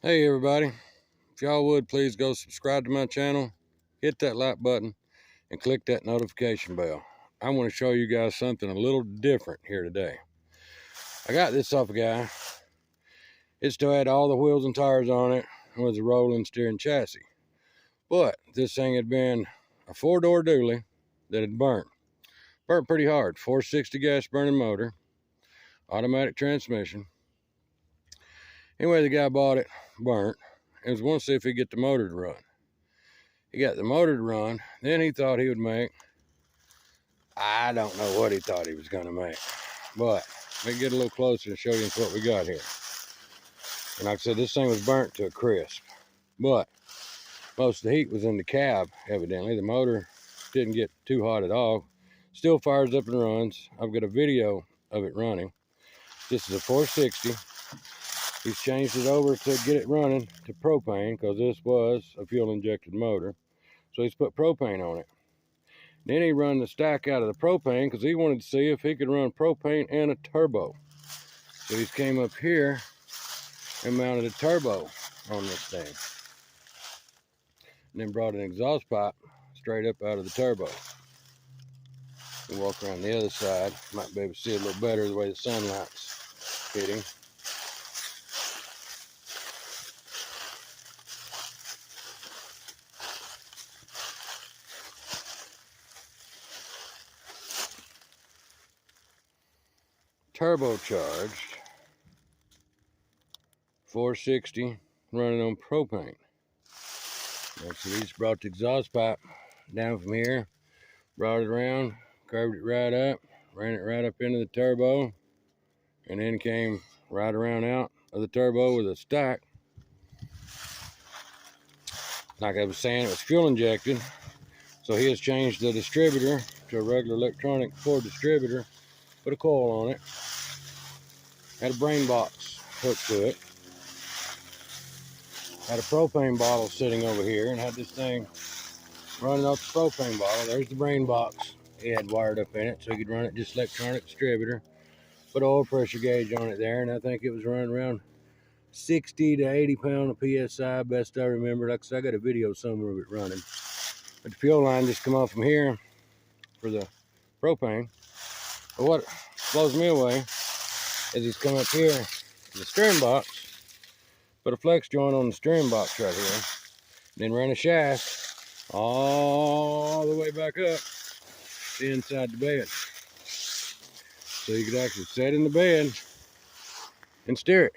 Hey everybody, if y'all would please go subscribe to my channel, hit that like button, and click that notification bell. I want to show you guys something a little different here today. I got this off a guy. It still had all the wheels and tires on it and was a rolling steering chassis. But this thing had been a four-door dually that had burnt. Burnt pretty hard. 460 gas burning motor, automatic transmission. Anyway, the guy bought it, burnt, and was wanting to see if he'd get the motor to run. He got the motor to run. Then he thought he would make, I don't know what he thought he was going to make. But let me get a little closer and show you what we got here. And like I said, this thing was burnt to a crisp. But most of the heat was in the cab, evidently. The motor didn't get too hot at all. Still fires up and runs. I've got a video of it running. This is a 460. He's changed it over to get it running to propane because this was a fuel-injected motor. So he's put propane on it. Then he run the stack out of the propane because he wanted to see if he could run propane and a turbo. So he's came up here and mounted a turbo on this thing. And then brought an exhaust pipe straight up out of the turbo. And walk around the other side. Might be able to see a little better the way the sunlight's hitting. Turbocharged 460 running on propane. So he just brought the exhaust pipe down from here, brought it around, curved it right up, ran it right up into the turbo, and then came right around out of the turbo with a stack. Like I was saying, it was fuel injected, so he has changed the distributor to a regular electronic Ford distributor, put a coil on it, had a brain box hooked to it, had a propane bottle sitting over here, and had this thing running off the propane bottle. There's the brain box he had wired up in it, so he could run it just electronic distributor. Put an oil pressure gauge on it there, and I think it was running around 60 to 80 pound of PSI, best I remember. Like I said, I got a video somewhere of it running. But the fuel line just come off from here for the propane. But what blows me away is he's come up here to the steering box, put a flex joint on the steering box right here, then ran a shaft all the way back up to inside the bed. So you could actually sit in the bed and steer it.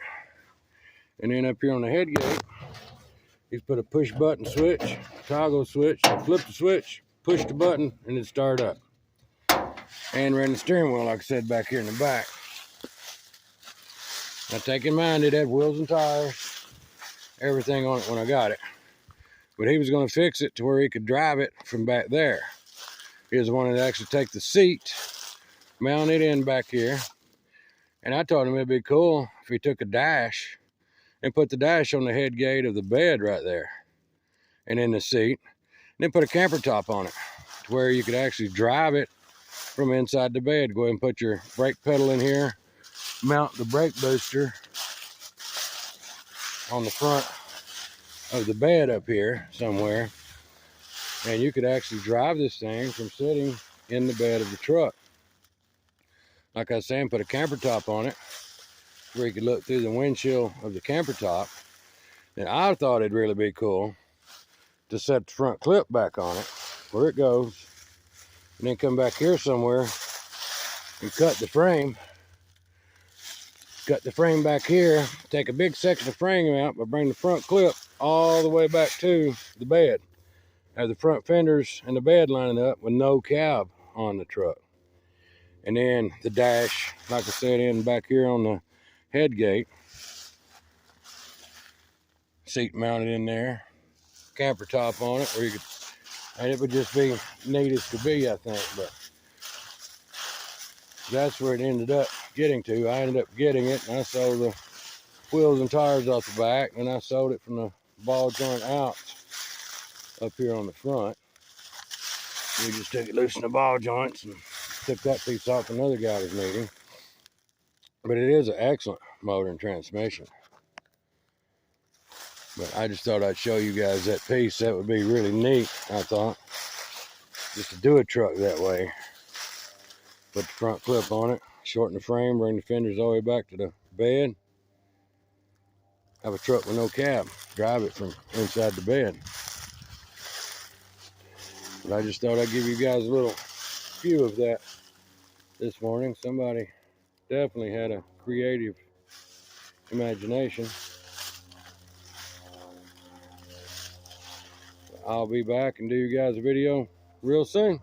And then up here on the head gate, he's put a push button switch, toggle switch, flip the switch, push the button, and it start up. And ran the steering wheel, like I said, back here in the back. Now take in mind, it had wheels and tires, everything on it when I got it. But he was going to fix it to where he could drive it from back there. He was wanting to actually take the seat, mount it in back here. And I told him it'd be cool if he took a dash and put the dash on the head gate of the bed right there and in the seat. And then put a camper top on it to where you could actually drive it from inside the bed. Go ahead and put your brake pedal in here, mount the brake booster on the front of the bed up here somewhere, and you could actually drive this thing from sitting in the bed of the truck. Like I was saying, put a camper top on it where you could look through the windshield of the camper top. And I thought it'd really be cool to set the front clip back on it where it goes, and then come back here somewhere and cut the frame back here, take a big section of frame out, but bring the front clip all the way back to the bed. Have the front fenders and the bed lining up with no cab on the truck. And then the dash, like I said, in back here on the head gate. Seat mounted in there. Camper top on it, where you could, and it would just be neat as could be, I think. But that's where it ended up getting to. I ended up getting it, and I sold the wheels and tires off the back, and I sold it from the ball joint out up here on the front. We just took it loose in the ball joints and took that piece off another guy was needing. But it is an excellent motor and transmission. But I just thought I'd show you guys that piece. That would be really neat, I thought, just to do a truck that way. Put the front clip on it, shorten the frame, bring the fenders all the way back to the bed. Have a truck with no cab, drive it from inside the bed. But I just thought I'd give you guys a little view of that this morning. Somebody definitely had a creative imagination. I'll be back and do you guys a video real soon.